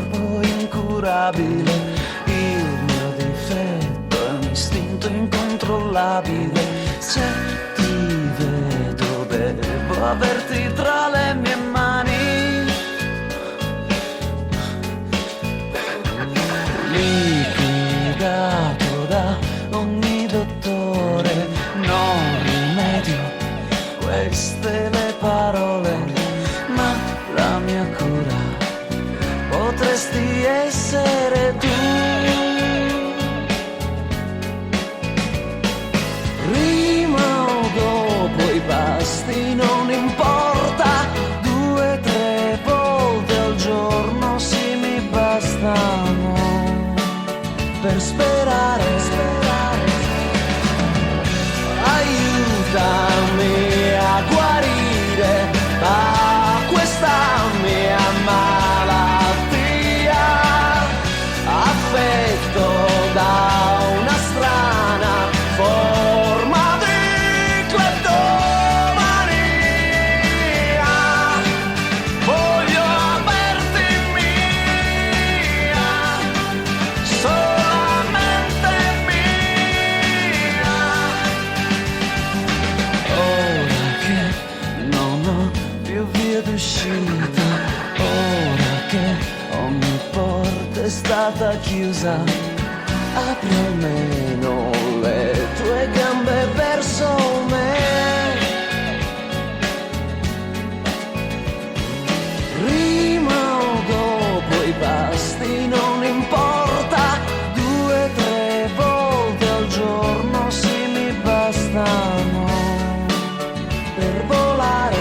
corpo incurabile, il mio difetto è un istinto incontrollabile. Se ti vedo devo averti tra le mie mani. Liquidato da ogni dottore, non rimedio queste le parole, ma la mia cura potresti essere tu. Prima o dopo i pasti non importa, 2-3 volte al giorno sì mi bastano per sperare. Aiutami a guarire da questa mia malattia, affetto da una strana forma di cleptomania. Voglio averti mia, solamente mia. Ora che non ho più via d'uscita, ora che ogni porta è stata chiusa, apri almeno le tue gambe verso me. Prima o dopo i pasti non importa, 2-3 volte al giorno sì mi bastano per volare.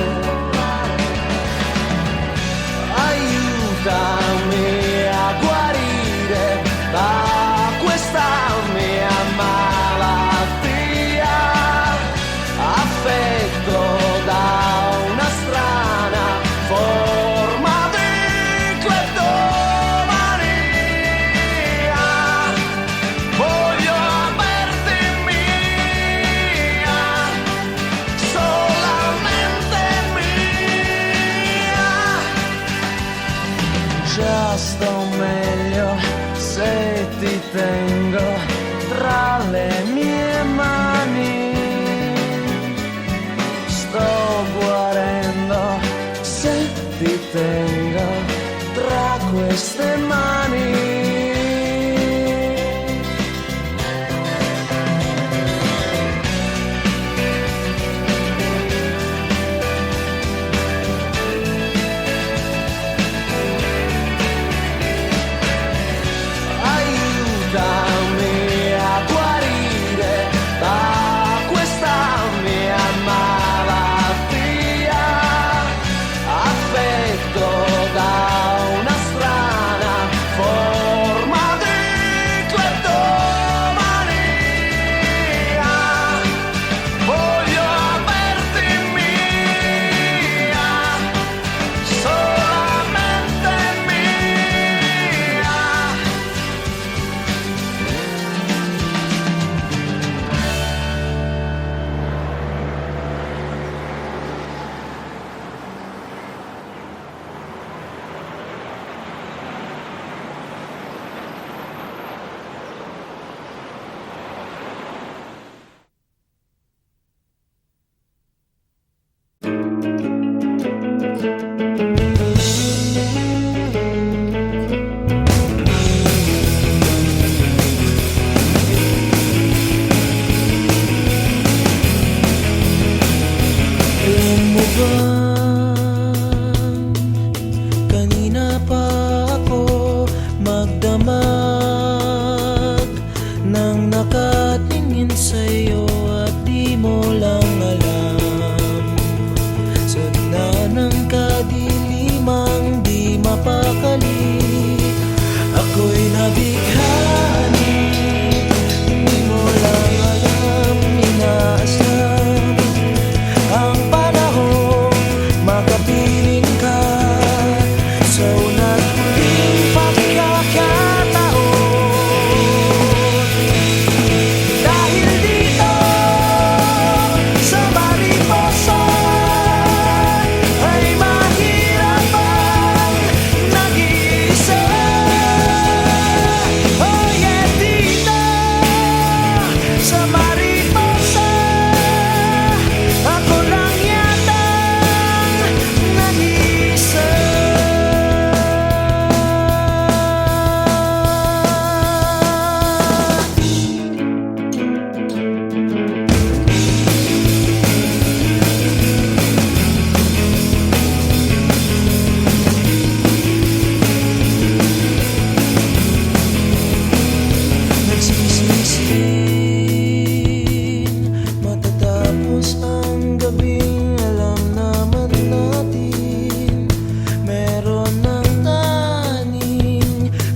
Aiutami a guarire da questa mia malattia, affetto da una strana forma di cleptomania. Voglio averti mia, solamente mia. Già sto meglio se ti tengo tra le mie mani. Sto guarendo se ti tengo tra queste mani. Aiutami a guarire da questa mia malattia, affetto da una strana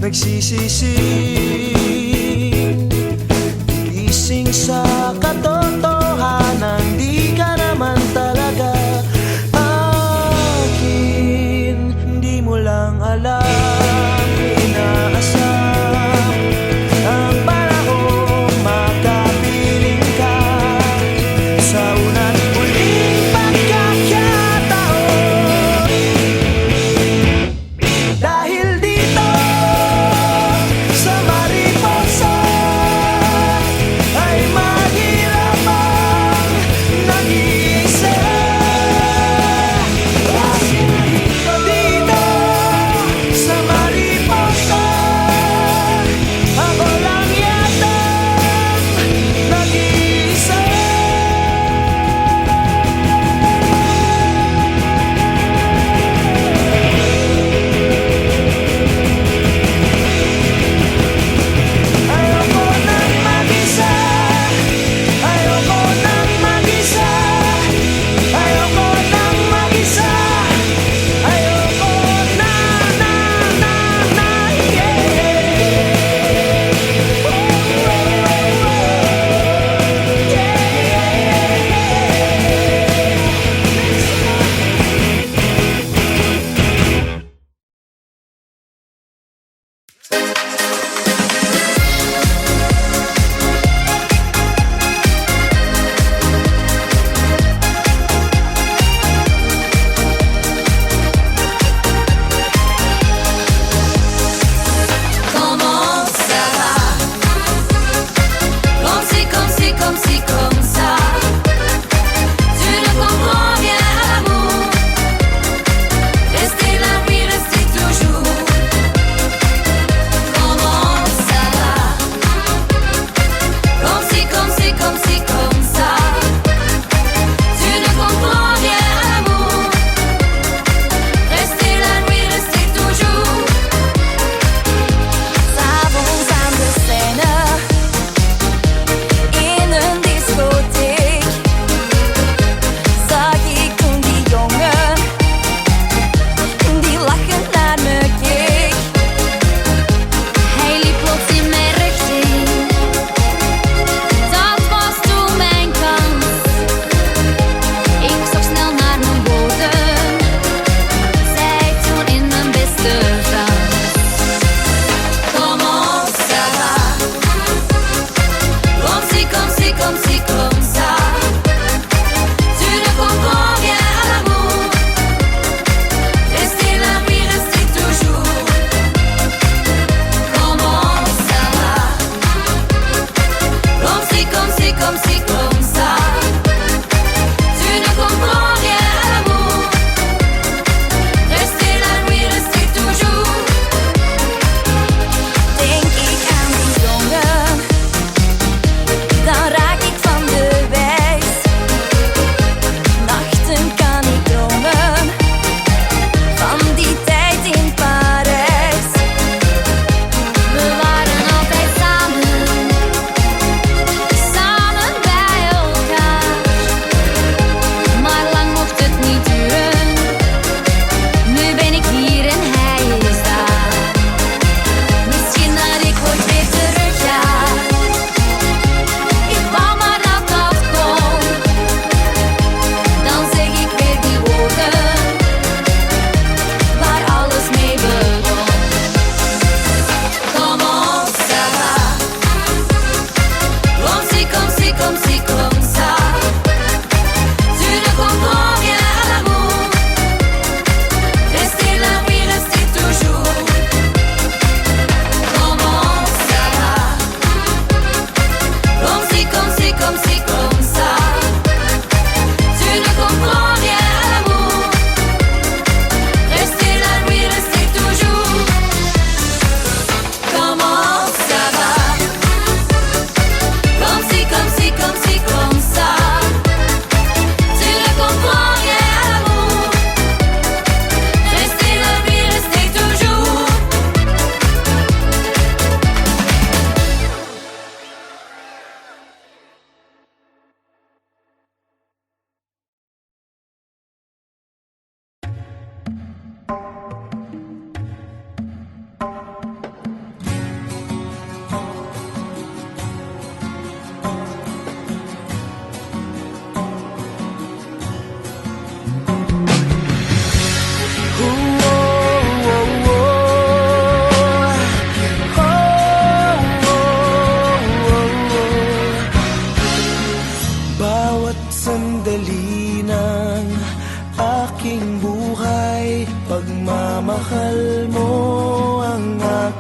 nagsisisi. Gising sa katotohanan, di ka naman talaga akin. Di mo lang alam, inaasam ang panahong makapiling ka sa una't muling pagkakataon. Dahil dito sa mariposa ay mahirap ang nag-iisa. Dito sa mariposa ako lang yata nag-iisa. Ayoko nang mag-isa, ayoko nang mag-isa, ayoko nang mag-isa, ayoko na, Comment ça va? Comme si, comme ça. Tu le comprends bien à l'amour. Restez la vie, restez toujours. Comment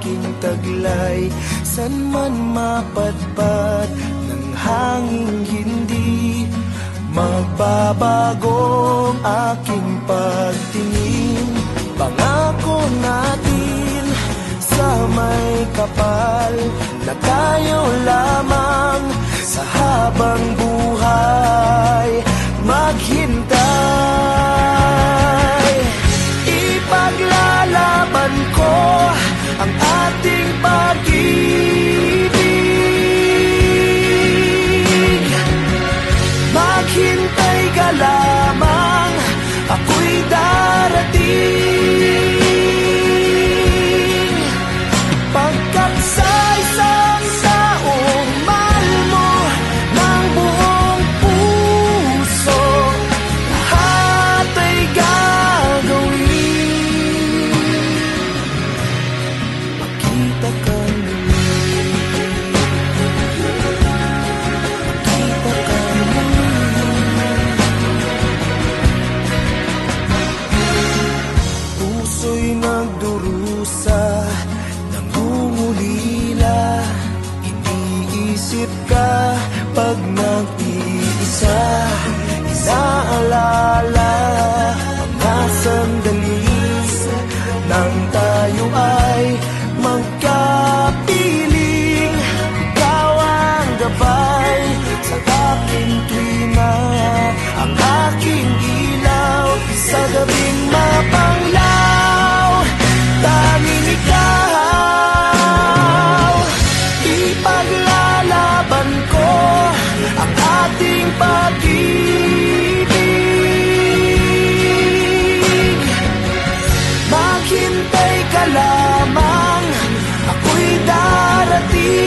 aking taglay. San man mapadpad ng hanging hindi magbabago ang aking pagtingin. Pangako natin sa may kapal na tayo lamang sa habang buhay maghintay. Ipaglalaban ko ang ating pag-ibig. Maghintay ka lamang, ako'y darating. Pagkat sa isang taong mahal mo ng buong puso, lahat ay gagawin. Makita ka muli, makita ka muli. Puso'y nagdurusa, nangungulila, iniisip ka pag nag-iisa. Inaalala mga sandali nang tayo ay magkapiling. Ikaw ang gabay sa aking tuwina, ang aking ilaw sa gabing mapanglaw. Tanging ikaw, ipaglalaban ko ang ating pag-ibig. Maghintay ka lamang, ako'y darating.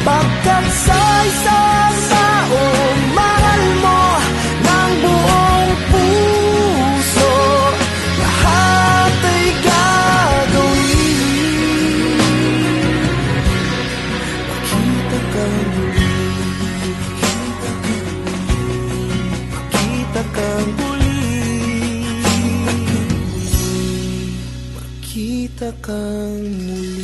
Pagkat sa isang taong mahal mo ng buong puso, lahat ay gagawin. Makita ka muli, makita ka muli, makita ka muli.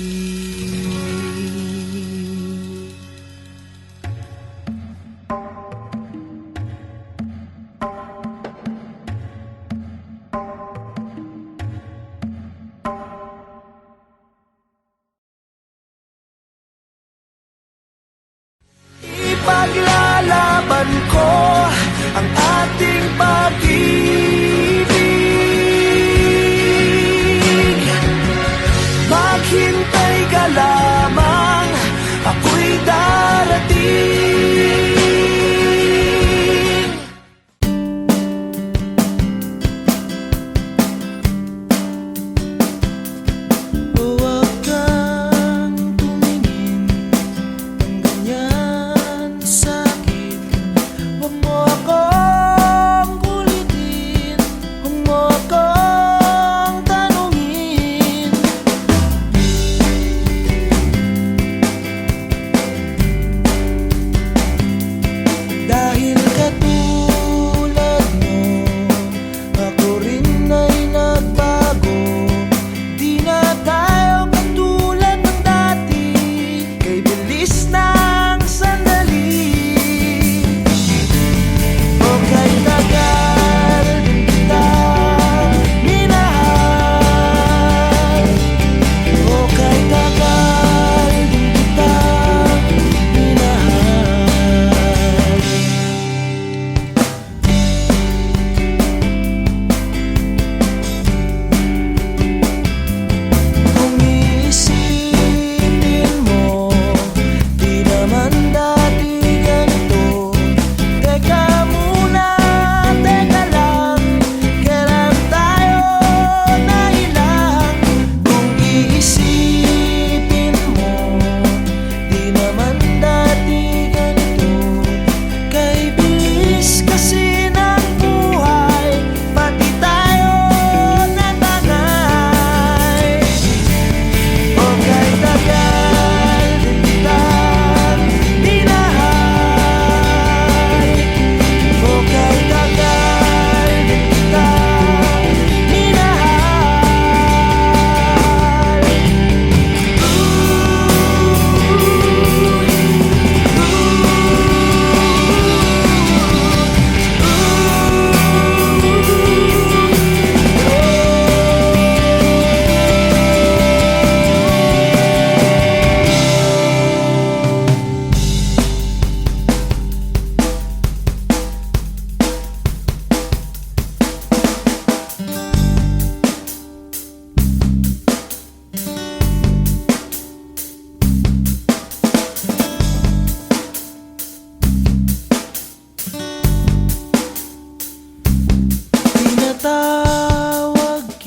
Ipaglalaban ko ang ating pag-ibig. Maghintay ka lang,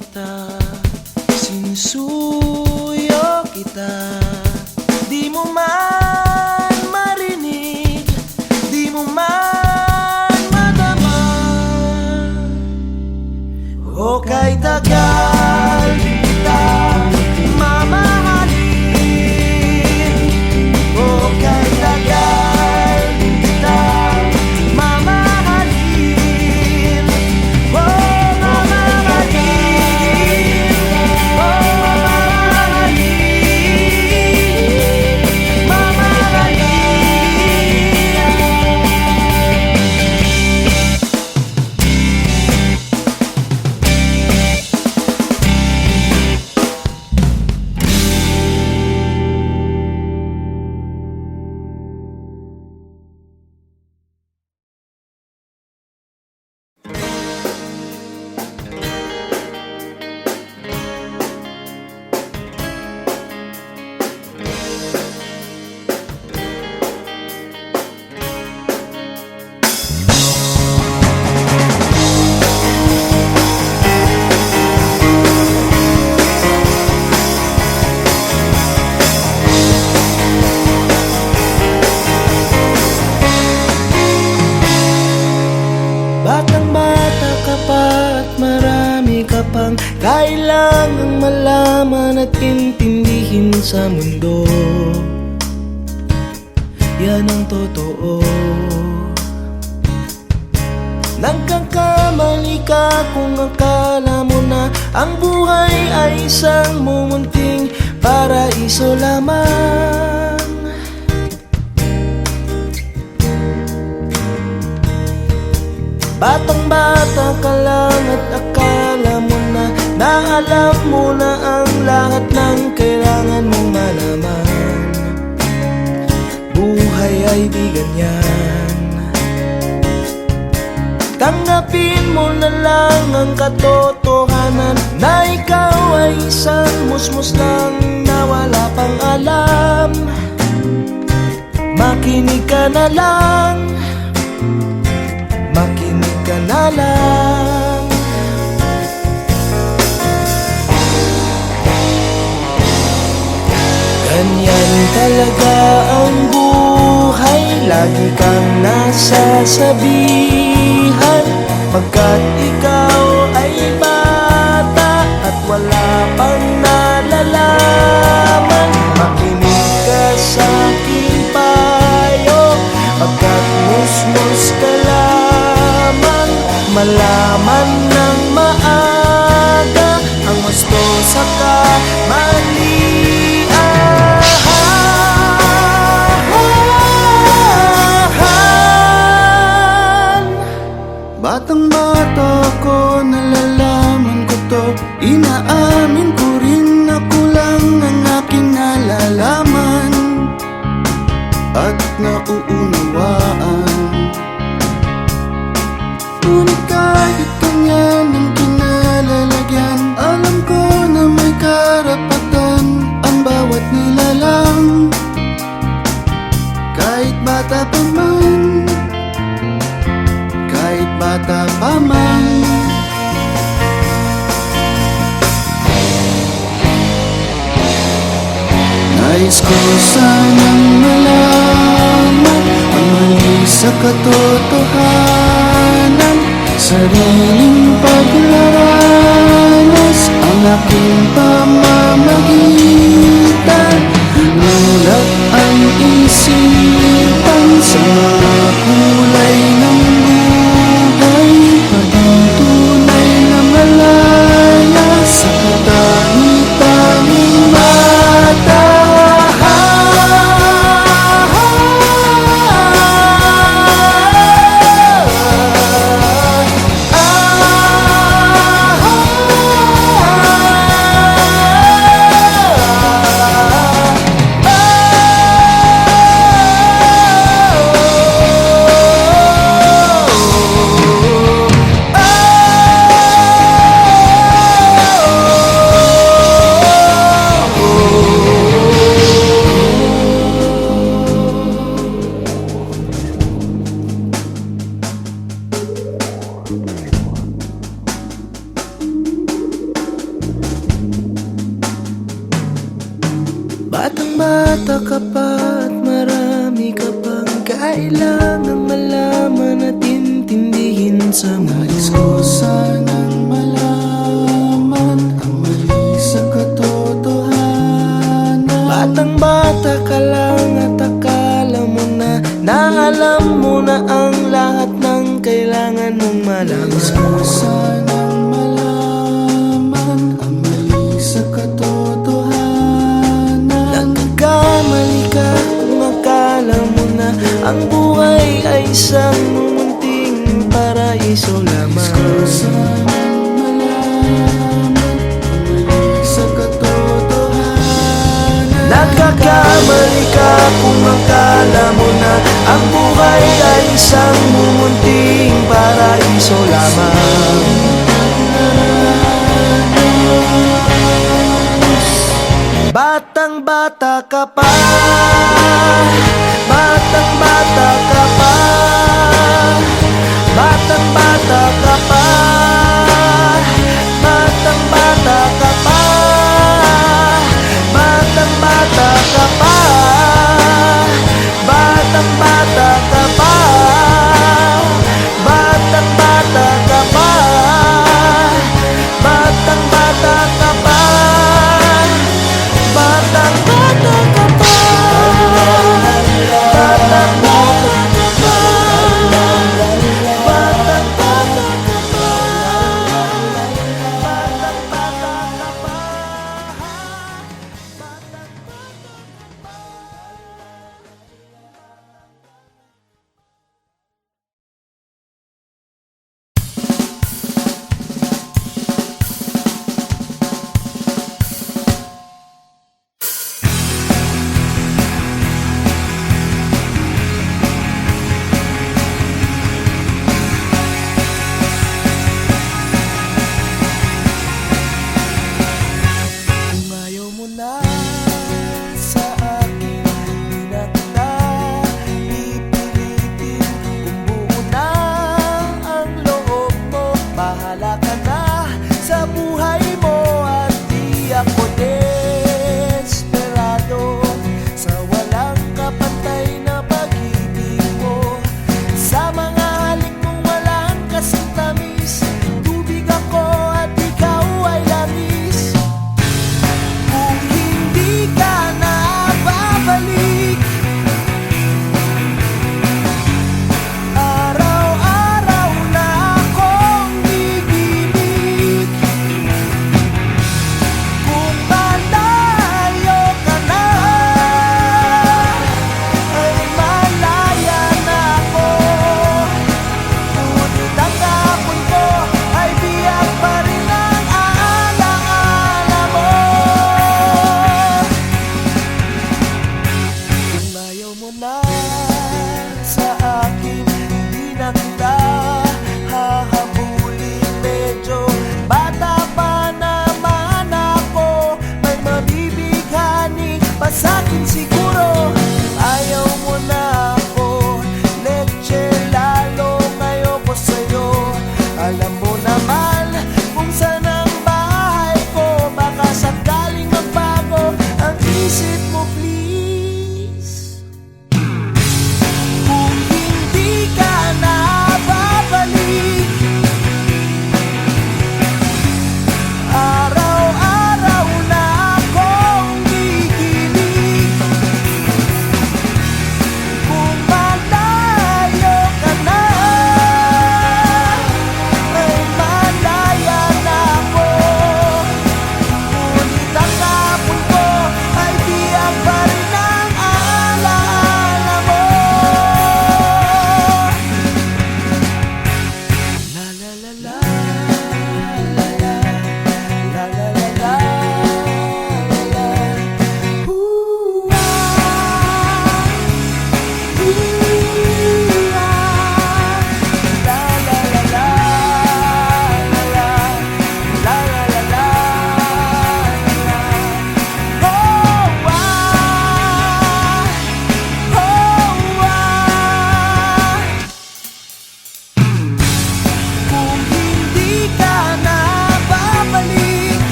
kita, sinusuyo kita. Di mo man marinig, di mo man madama. O kay tagal kita mamahalin, o kay tagal kita mamahalin, o mamahalin, o mamahalin, mamahalin. Batang-bata ka pa at marami ka pang kailangang malaman at intindihin sa mundo. Yan ang totoo. Nagkakamali ka kung akala mo na ang buhay ay isang mumunting paraiso lamang. Batang-bata ka lang at akala mo na alam mo na ang lahat ng kailangan mong malaman. Buhay ay di ganyan. Tanggapin mo na lang ang katotohanan na ikaw ay isang musmus lang na wala pang alam. Makinig ka na lang, makinig ka na lang. Ganyan talaga ang buhay, lagi kang nasasabihan, pagkat ikaw ay bata at wala pang nalalaman. Makinig ka sa aking payo, pagkat musmus ka lamang. Malaman ng maaga ang gusto sa kamalian. Batang-bata ko, nalalaman ko to, inaamin ko rin na kulang ang aking nalalaman at nauunawaan. Ngunit kahit ganyan ang kinalalagyan, alam ko na may karapatan ang bawat nilalang. Kahit bata pa man, kahit bata pa man. Nais ko sanang malaman ang mali sa katotohanan, sariling paglaranas ang aking pamamagitan. Nulat ang isipan sa kulay ng buhay, maging tunay na malaya sa katahitanging mata. Batang bata ka pa at marami ka pang kailangang malaman at intindihin sa mundo. Nais ko sanang malaman ang mali sa katotohanan. Batang bata ka lang at akala mo na alam mo na ang lahat ng kailangan mong malaman. Nais ko sanang malaman ang mali sa katotohanan. Nagkakamali ka kung akala mo na ang buhay ay isang munting paraiso lamang. Nais ko sanang malaman ang mali sa katotohanan. Nagkakamali ka kung akala mo na ang buhay ay isang munting paraiso lamang. Batang bata ka pa, batang bata ka pa, batang bata ka pa, batang bata ka pa, batang bata ka pa, batang bata ka pa, batang bata ka pa, batang bata ka pa. Batang bata ka pa, batang bata ka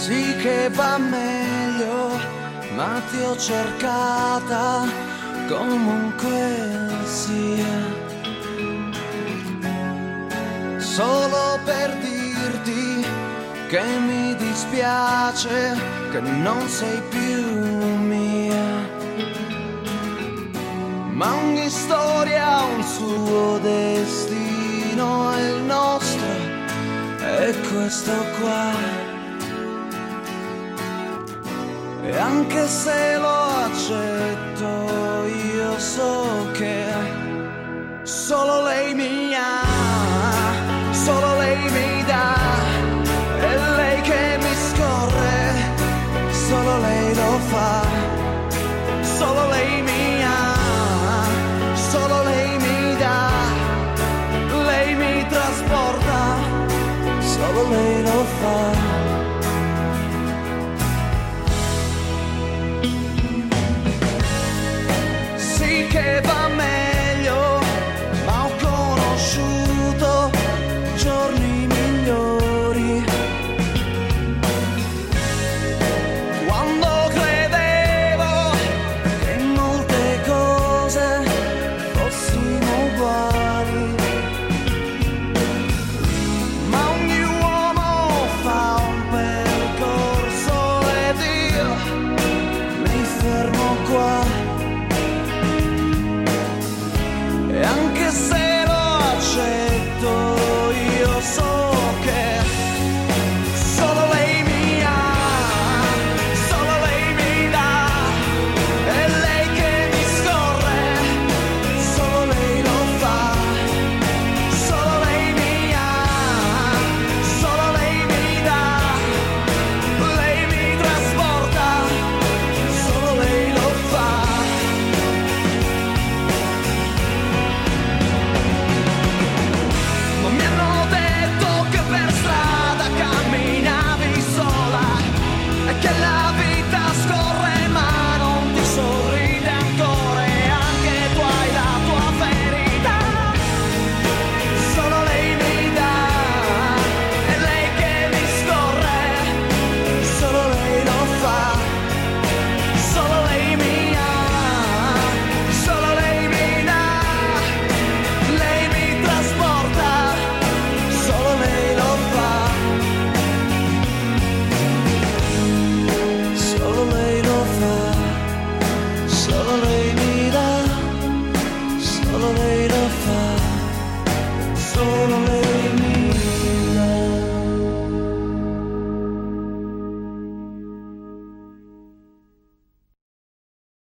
Sì che va meglio, ma ti ho cercata comunque sia. Solo per dirti che mi dispiace che non sei più mia. Ma ogni storia ha un suo destino e il nostro è questo qua. E anche se lo accetto, io so che solo lei mi ha, solo lei mi dà, è lei che mi scorre, solo lei lo fa, solo lei mi ha, solo lei mi dà, lei mi trasporta, solo lei lo fa.